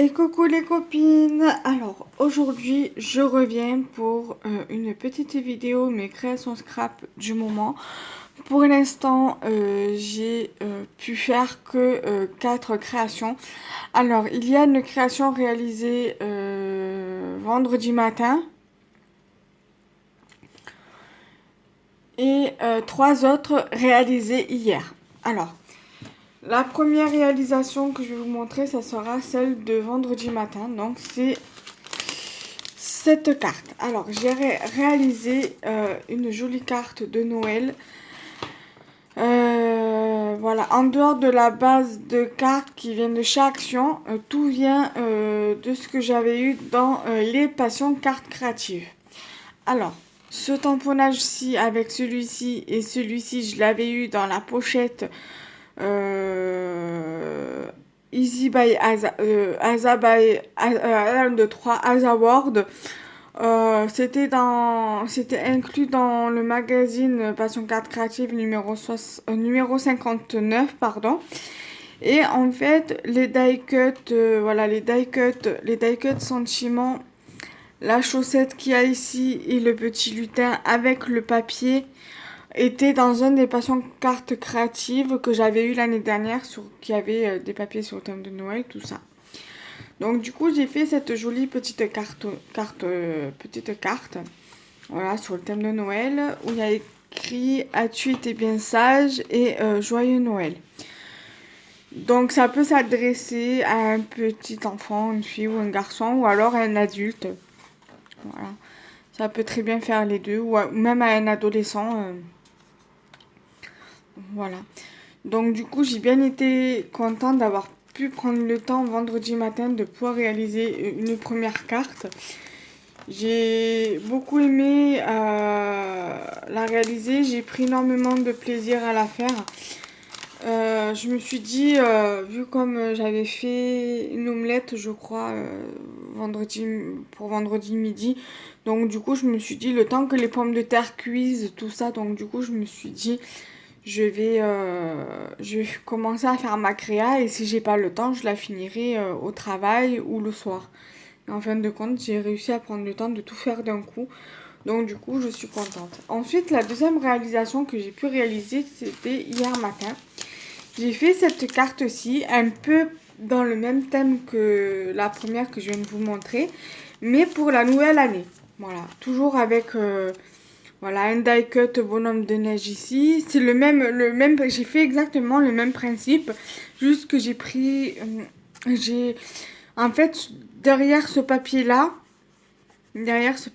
Et coucou les copines. Alors aujourd'hui je reviens pour une petite vidéo, mes créations scrap du moment. Pour l'instant j'ai pu faire que 4 créations. Alors il y a une création réalisée vendredi matin et 3 autres réalisées hier. Alors la première réalisation que je vais vous montrer, ça sera celle de vendredi matin. Donc c'est cette carte. Alors j'ai réalisé une jolie carte de Noël. Voilà, en dehors de la base de cartes qui viennent de chez Action, tout vient de ce que j'avais eu dans les passions cartes créatives. Alors, ce tamponnage-ci avec celui-ci et celui-ci, je l'avais eu dans la pochette Easy by Asa by de 3 Asa World. C'était inclus dans le magazine Passion Carte Créative numéro 59, pardon. Et en fait, les die cuts, voilà, les die cuts sentiments, la chaussette qu'il y a ici et le petit lutin avec le papier étaient dans un des passions cartes créatives que j'avais eu l'année dernière, qui avait des papiers sur le thème de Noël, tout ça. Donc du coup j'ai fait cette jolie petite carte, voilà, sur le thème de Noël, où il y a écrit As-tu été bien sage et Joyeux Noël. Donc ça peut s'adresser à un petit enfant, une fille ou un garçon, ou alors à un adulte. Voilà. Ça peut très bien faire les deux, ou même à un adolescent. Voilà. Donc du coup j'ai bien été contente d'avoir pu prendre le temps vendredi matin de pouvoir réaliser une première carte. J'ai beaucoup aimé la réaliser, j'ai pris énormément de plaisir à la faire. Je me suis dit, vu comme j'avais fait une omelette, je crois, pour vendredi midi, donc du coup je me suis dit, le temps que les pommes de terre cuisent, tout ça, donc du coup je me suis dit, je vais commencer à faire ma créa et si j'ai pas le temps, je la finirai au travail ou le soir. Et en fin de compte, j'ai réussi à prendre le temps de tout faire d'un coup. Donc du coup, je suis contente. Ensuite, la deuxième réalisation que j'ai pu réaliser, c'était hier matin. J'ai fait cette carte-ci, un peu dans le même thème que la première que je viens de vous montrer, mais pour la nouvelle année. Voilà, toujours avec voilà, un die cut bonhomme de neige ici. C'est le même, j'ai fait exactement le même principe, juste que j'ai pris, en fait, derrière ce papier-là, derrière ce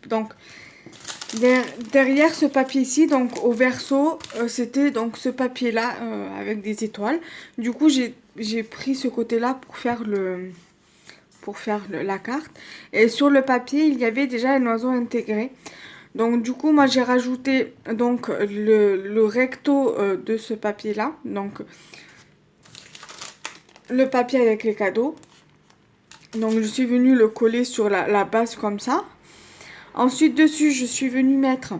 papier-ci, donc au verso, c'était donc ce papier-là avec des étoiles. Du coup, j'ai pris ce côté-là pour faire la carte. Et sur le papier, il y avait déjà un oiseau intégré. Donc du coup, moi j'ai rajouté donc le recto de ce papier-là. Donc le papier avec les cadeaux. Donc je suis venue le coller sur la base comme ça. Ensuite dessus, je suis venue mettre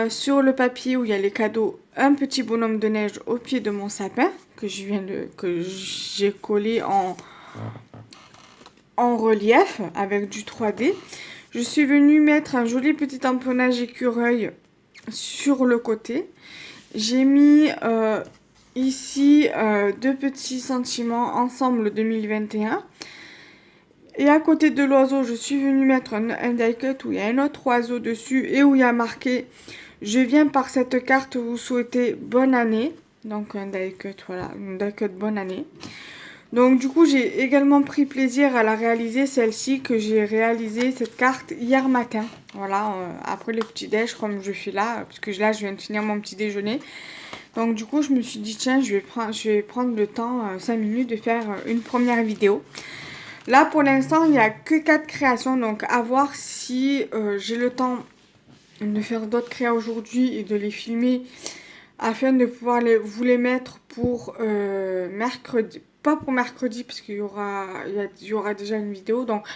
sur le papier où il y a les cadeaux un petit bonhomme de neige au pied de mon sapin que j'ai collé en relief avec du 3D. Je suis venue mettre un joli petit empennage écureuil sur le côté. J'ai mis ici deux petits sentiments ensemble 2021. Et à côté de l'oiseau, je suis venue mettre un die cut où il y a un autre oiseau dessus et où il y a marqué « Je viens par cette carte vous souhaiter bonne année ». Donc un die cut, voilà, un die cut bonne année. Donc du coup, j'ai également pris plaisir à la réaliser, celle-ci, que j'ai réalisé cette carte hier matin. Voilà, après le petit déj, comme je fais là, parce que là, je viens de finir mon petit déjeuner. Donc du coup, je me suis dit, tiens, je vais prendre le temps, 5 minutes, de faire une première vidéo. Là, pour l'instant, il n'y a que 4 créations, donc à voir si j'ai le temps de faire d'autres créas aujourd'hui et de les filmer afin de pouvoir vous les mettre pour mercredi. Pas pour mercredi, parce qu'il y aura déjà une vidéo, donc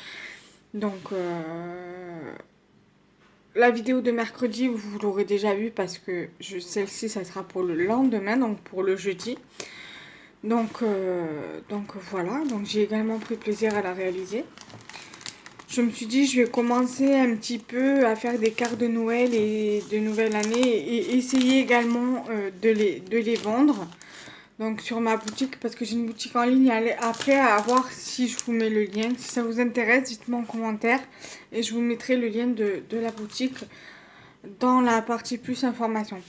la vidéo de mercredi, vous l'aurez déjà vue parce que celle-ci, ça sera pour le lendemain, donc pour le jeudi. Donc voilà, donc j'ai également pris plaisir à la réaliser. Je me suis dit, je vais commencer un petit peu à faire des cartes de Noël et de Nouvelle Année et essayer également de les vendre. Donc sur ma boutique, parce que j'ai une boutique en ligne. Après, à voir si je vous mets le lien. Si ça vous intéresse, dites-moi en commentaire. Et je vous mettrai le lien de la boutique dans la partie plus information.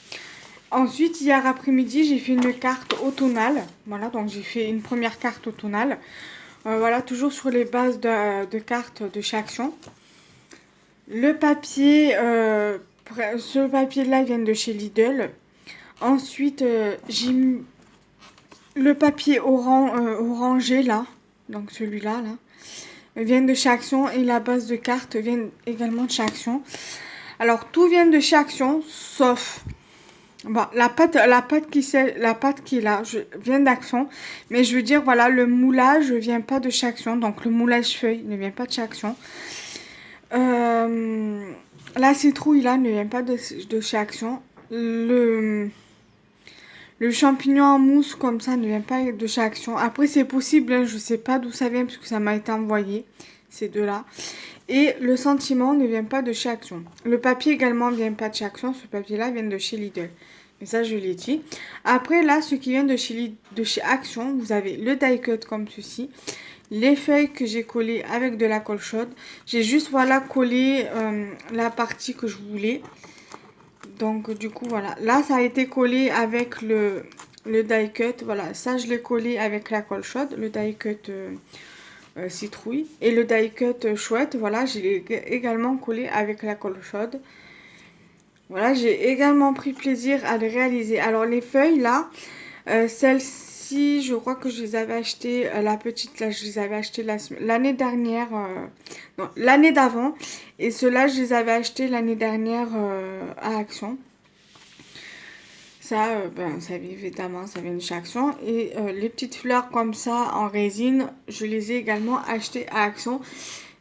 Ensuite, hier après-midi, j'ai fait une carte automnale. Voilà, donc j'ai fait une première carte automnale. Voilà, toujours sur les bases de cartes de chez Action. Le papier, ce papier-là vient de chez Lidl. Ensuite, j'ai mis le papier orangé, là. Donc celui-là, là. Vient de chez Action. Et la base de cartes vient également de chez Action. Alors, tout vient de chez Action, sauf... Bon, la pâte qui est là vient d'Action, mais je veux dire, voilà, le moulage ne vient pas de chez Action, donc le moulage feuille ne vient pas de chez Action. La citrouille là ne vient pas de chez Action. Le champignon en mousse comme ça ne vient pas de chez Action. Après c'est possible, hein, je sais pas d'où ça vient parce que ça m'a été envoyé, ces deux-là. Et le sentiment ne vient pas de chez Action. Le papier également ne vient pas de chez Action. Ce papier-là vient de chez Lidl. Mais ça, je l'ai dit. Après, là, ce qui vient de chez Action, vous avez le die cut comme ceci. Les feuilles que j'ai collées avec de la colle chaude. J'ai juste, voilà, collé la partie que je voulais. Donc, du coup, voilà. Là, ça a été collé avec le die cut. Voilà, ça, je l'ai collé avec la colle chaude. Le die cut... citrouille et le die cut chouette, voilà, j'ai également collé avec la colle chaude. Voilà, j'ai également pris plaisir à les réaliser. Alors les feuilles là, celles-ci, je crois que je les avais achetées, la petite là, je les avais achetées l'année dernière, non, l'année d'avant, et ceux-là, je les avais achetées l'année dernière à Action. Ça, ça évidemment, ça vient de chez Action. Et les petites fleurs comme ça en résine, je les ai également achetées à Action.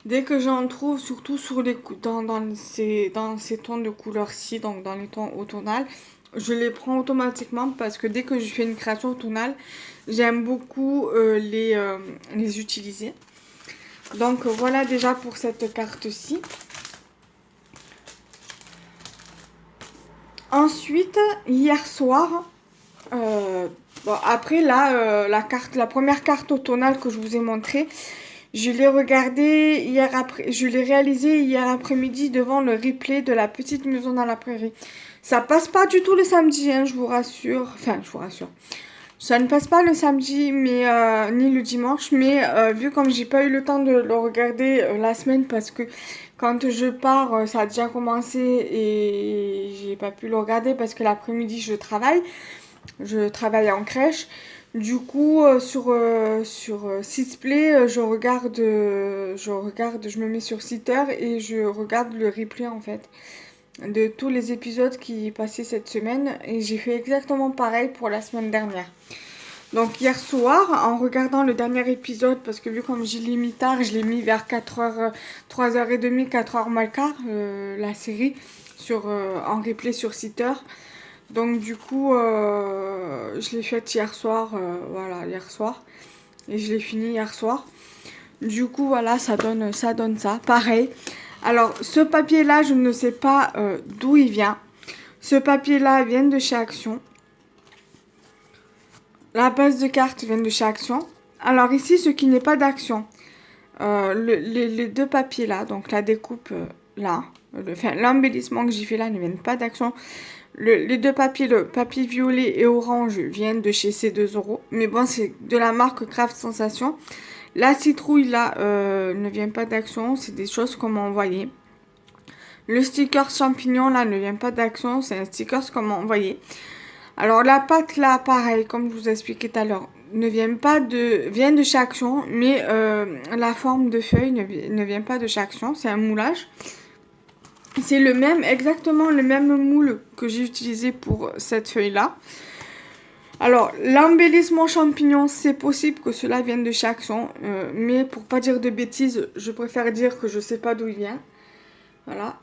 Dès que j'en trouve, surtout sur dans ces tons de couleurs-ci, donc dans les tons automnales, je les prends automatiquement parce que dès que je fais une création automnale, j'aime beaucoup les utiliser. Donc voilà déjà pour cette carte-ci. Ensuite, hier soir, bon, après là, la première carte automnale que je vous ai montrée, je l'ai regardée hier après, je l'ai réalisée hier après-midi devant le replay de La Petite Maison dans la Prairie. Ça passe pas du tout le samedi, hein, je vous rassure. Enfin, je vous rassure. Ça ne passe pas le samedi, mais ni le dimanche, mais vu comme j'ai pas eu le temps de le regarder la semaine parce que quand je pars, ça a déjà commencé et j'ai pas pu le regarder parce que l'après-midi je travaille. Je travaille en crèche. Du coup, sur Sisplay, je me mets sur Sitter et je regarde le replay en fait de tous les épisodes qui passaient cette semaine et j'ai fait exactement pareil pour la semaine dernière. Donc hier soir, en regardant le dernier épisode, parce que vu comme je l'ai mis tard, je l'ai mis vers 4h, 3h30, 4h moins le quart, la série, en replay sur Sitter. Donc du coup, je l'ai faite hier soir, voilà, hier soir. Et je l'ai fini hier soir. Du coup, voilà, ça donne ça. Pareil. Alors, ce papier-là, je ne sais pas d'où il vient. Ce papier-là vient de chez Action. La base de cartes vient de chez Action. Alors ici, ce qui n'est pas d'Action. Les deux papiers là, donc la découpe là, l'embellissement que j'ai fait là ne viennent pas d'Action. Les deux papiers, le papier violet et orange, viennent de chez C2 €. Mais bon, c'est de la marque Craft Sensation. La citrouille là ne vient pas d'Action, c'est des choses qu'on m'a envoyé. Le sticker champignon là ne vient pas d'Action, c'est un sticker qu'on m'a envoyé. Alors la pâte là, pareil, comme je vous ai expliqué tout à l'heure, vient de chez Action, mais la forme de feuille ne vient pas de chez Action, c'est un moulage. C'est exactement le même moule que j'ai utilisé pour cette feuille là. Alors l'embellissement champignon, c'est possible que cela vienne de chez Action, mais pour pas dire de bêtises, je préfère dire que je sais pas d'où il vient. Voilà.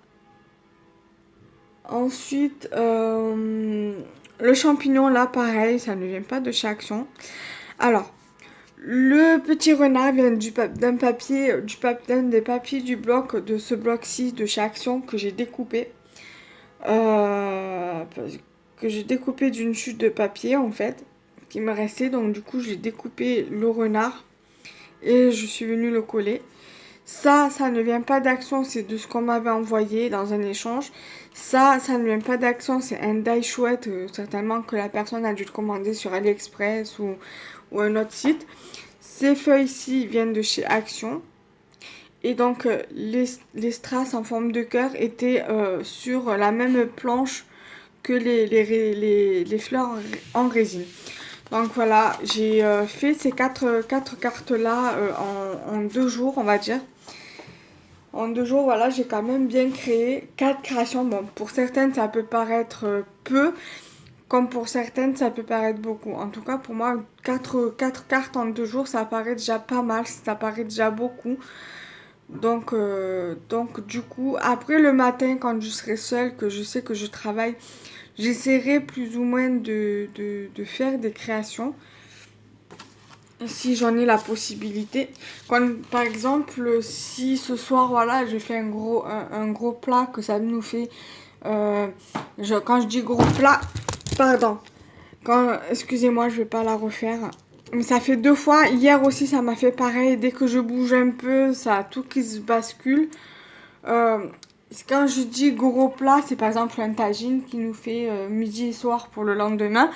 Ensuite, le champignon là, pareil, ça ne vient pas de chez Action. Alors, le petit renard vient d'un papier, d'un des papiers du bloc, de ce bloc-ci de chez Action que j'ai découpé. Que j'ai découpé d'une chute de papier en fait, qui me restait. Donc du coup, j'ai découpé le renard et je suis venue le coller. Ça ne vient pas d'Action, c'est de ce qu'on m'avait envoyé dans un échange. Ça ne vient pas d'Action, c'est un die chouette, certainement que la personne a dû le commander sur AliExpress ou un autre site. Ces feuilles-ci viennent de chez Action. Et donc, les strass en forme de cœur étaient sur la même planche que les fleurs en résine. Donc voilà, j'ai fait ces quatre cartes-là en 2 jours, on va dire. En 2 jours, voilà, j'ai quand même bien créé 4 créations. Bon, pour certaines, ça peut paraître peu, comme pour certaines, ça peut paraître beaucoup. En tout cas, pour moi, 4 cartes en 2 jours, ça paraît déjà pas mal, ça paraît déjà beaucoup. Donc du coup, après le matin, quand je serai seule, que je sais que je travaille, j'essaierai plus ou moins de faire des créations si j'en ai la possibilité. Par exemple, si ce soir, voilà, je fais un gros plat, que ça nous fait... quand je dis gros plat, pardon, excusez-moi, je vais pas la refaire. Mais ça fait 2 fois. Hier aussi, ça m'a fait pareil. Dès que je bouge un peu, ça a tout qui se bascule. Euh, Quand je dis gros plat, c'est par exemple un tagine qui nous fait midi et soir pour le lendemain.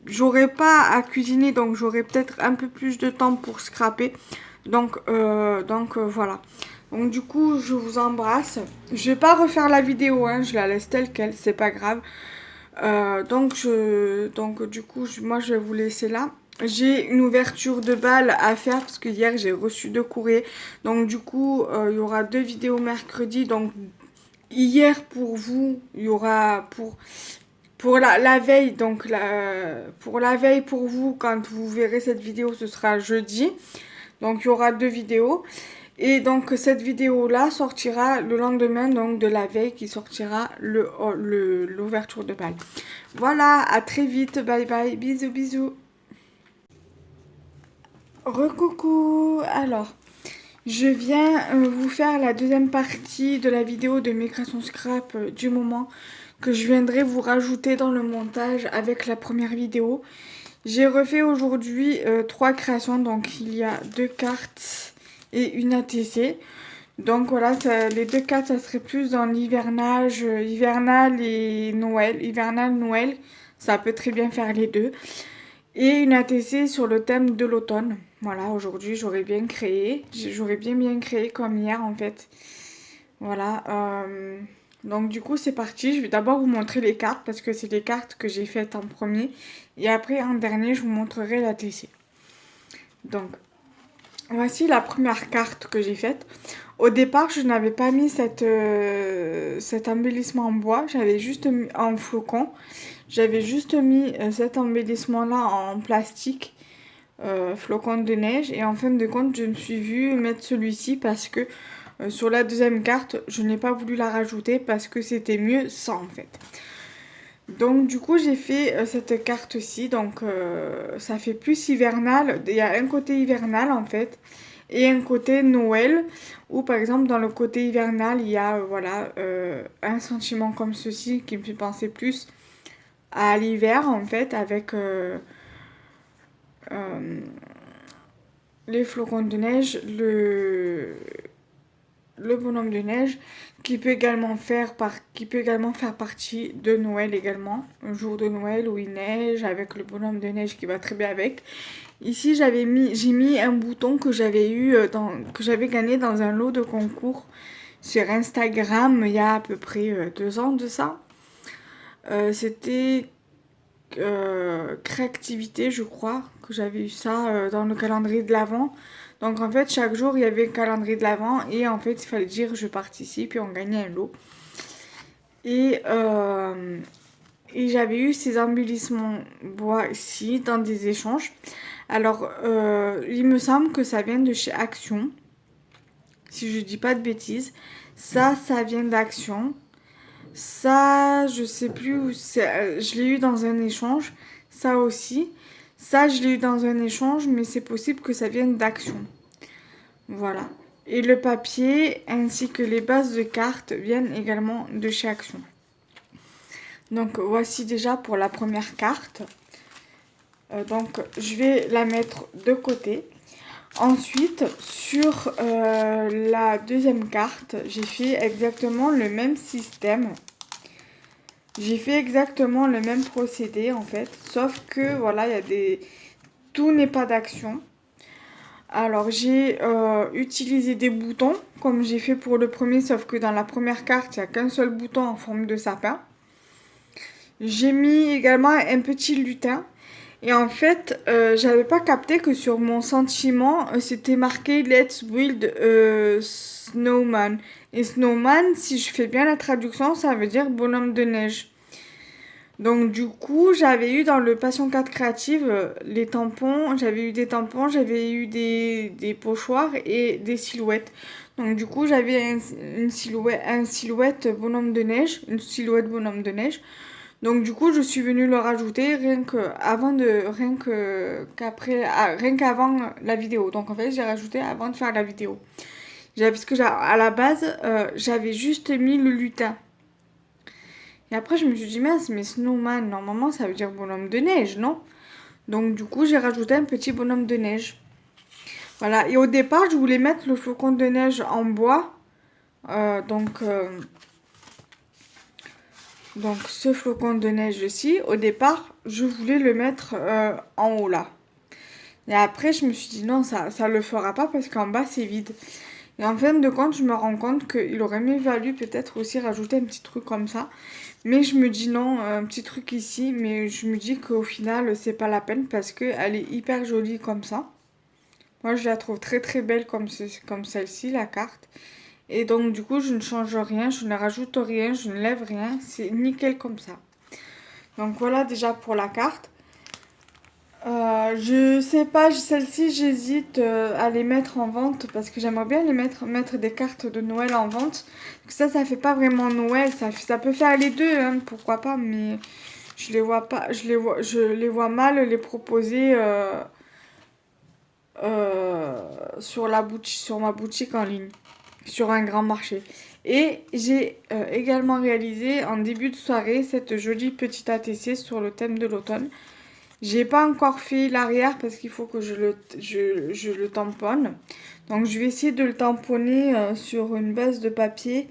J'aurais pas à cuisiner, donc j'aurais peut-être un peu plus de temps pour scraper. Donc voilà. Donc du coup, je vous embrasse. Je vais pas refaire la vidéo, hein, je la laisse telle quelle, c'est pas grave. Du coup, moi je vais vous laisser là. J'ai une ouverture de balle à faire parce que hier j'ai reçu 2 courriers. Donc du coup, il y aura 2 vidéos mercredi. Donc hier pour vous, il y aura pour la veille. Donc pour la veille pour vous, quand vous verrez cette vidéo, ce sera jeudi. Donc il y aura 2 vidéos. Et donc cette vidéo-là sortira le lendemain donc de la veille qui sortira l'ouverture de balle. Voilà, à très vite, bye bye, bisous bisous. Recoucou, alors je viens vous faire la deuxième partie de la vidéo de mes créations scrap du moment que je viendrai vous rajouter dans le montage avec la première vidéo. J'ai refait aujourd'hui 3 créations, donc il y a 2 cartes et une ATC. Donc voilà, les 2 cartes, ça serait plus dans l'hivernage, hivernal et Noël. Hivernal, Noël, ça peut très bien faire les deux. Et une ATC sur le thème de l'automne. Voilà, aujourd'hui, j'aurais bien créé. J'aurais bien créé comme hier, en fait. Voilà. Donc du coup, c'est parti. Je vais d'abord vous montrer les cartes parce que c'est les cartes que j'ai faites en premier. Et après, en dernier, je vous montrerai l'ATC. Donc, voici la première carte que j'ai faite. Au départ, je n'avais pas mis cet embellissement en bois, j'avais juste mis en flocon. J'avais juste mis cet embellissement-là en plastique, flocon de neige. Et en fin de compte, je me suis vue mettre celui-ci parce que sur la deuxième carte, je n'ai pas voulu la rajouter parce que c'était mieux sans en fait. Donc du coup, j'ai fait cette carte-ci. Donc ça fait plus hivernal. Il y a un côté hivernal en fait. Et un côté Noël, où par exemple dans le côté hivernal, il y a un sentiment comme ceci qui me fait penser plus à l'hiver en fait, avec les flocons de neige, le bonhomme de neige, qui peut également faire partie de Noël également, un jour de Noël où il neige, avec le bonhomme de neige qui va très bien avec. Ici, j'ai mis un bouton que j'avais gagné dans un lot de concours sur Instagram il y a à peu près 2 ans de ça. C'était Créativité, je crois, que j'avais eu ça dans le calendrier de l'Avent. Donc en fait, chaque jour, il y avait un calendrier de l'Avent et en fait, il fallait dire je participe et on gagnait un lot. Et j'avais eu ces embellissements bois ici dans des échanges. Alors, il me semble que ça vient de chez Action, si je dis pas de bêtises. Ça vient d'Action. Ça, je sais plus où c'est. Je l'ai eu dans un échange. Ça aussi. Ça, je l'ai eu dans un échange, mais c'est possible que ça vienne d'Action. Voilà. Et le papier ainsi que les bases de cartes viennent également de chez Action. Donc voici déjà pour la première carte. Donc je vais la mettre de côté. Ensuite, sur la deuxième carte, j'ai fait exactement le même système. J'ai fait exactement le même procédé en fait. Sauf que voilà, il y a des... Tout n'est pas d'Action. Alors j'ai utilisé des boutons comme j'ai fait pour le premier, sauf que dans la première carte, il n'y a qu'un seul bouton en forme de sapin. J'ai mis également un petit lutin. Et en fait, j'avais pas capté que sur mon sentiment, c'était marqué Let's build a snowman. Et snowman, si je fais bien la traduction, ça veut dire bonhomme de neige. Donc du coup, j'avais eu dans le Passion 4 Créative les tampons, j'avais eu des tampons, j'avais eu des pochoirs et des silhouettes. Donc du coup, j'avais une silhouette bonhomme de neige, une silhouette bonhomme de neige. Donc du coup, je suis venue le rajouter rien qu'avant la vidéo. Donc en fait, j'ai rajouté avant de faire la vidéo. Parce que à la base, j'avais juste mis le lutin. Et après, je me suis dit, mince, mais snowman, normalement, ça veut dire bonhomme de neige, non? Donc, du coup, j'ai rajouté un petit bonhomme de neige. Voilà. Et au départ, je voulais mettre le flocon de neige en bois. Donc, ce flocon de neige-ci, au départ, je voulais le mettre en haut, là. Et après, je me suis dit, non, ça le fera pas parce qu'en bas, c'est vide. Et en fin de compte, je me rends compte qu'il aurait mieux valu peut-être aussi rajouter un petit truc comme ça. Mais je me dis non, un petit truc ici. Mais je me dis qu'au final, c'est pas la peine parce qu'elle est hyper jolie comme ça. Moi, je la trouve très très belle comme celle-ci, la carte. Et donc, du coup, je ne change rien, je ne rajoute rien, je ne lève rien. C'est nickel comme ça. Donc, voilà déjà pour la carte. Je sais pas, celle-ci j'hésite à les mettre en vente parce que j'aimerais bien mettre des cartes de Noël en vente. Ça fait pas vraiment Noël, ça peut faire les deux, hein, pourquoi pas, mais je les vois pas, je les vois mal les proposer sur ma boutique en ligne, sur un grand marché. Et j'ai également réalisé en début de soirée cette jolie petite ATC sur le thème de l'automne. J'ai pas encore fait l'arrière parce qu'il faut que je le tamponne. Donc je vais essayer de le tamponner sur une base de papier,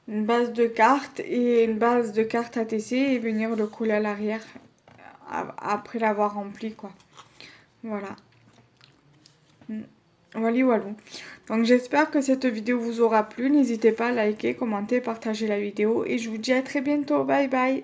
une base de carte et une base de carte ATC et venir le coller à l'arrière après l'avoir rempli quoi. Voilà. Voilà, voilà. Donc j'espère que cette vidéo vous aura plu. N'hésitez pas à liker, commenter, partager la vidéo et je vous dis à très bientôt. Bye bye.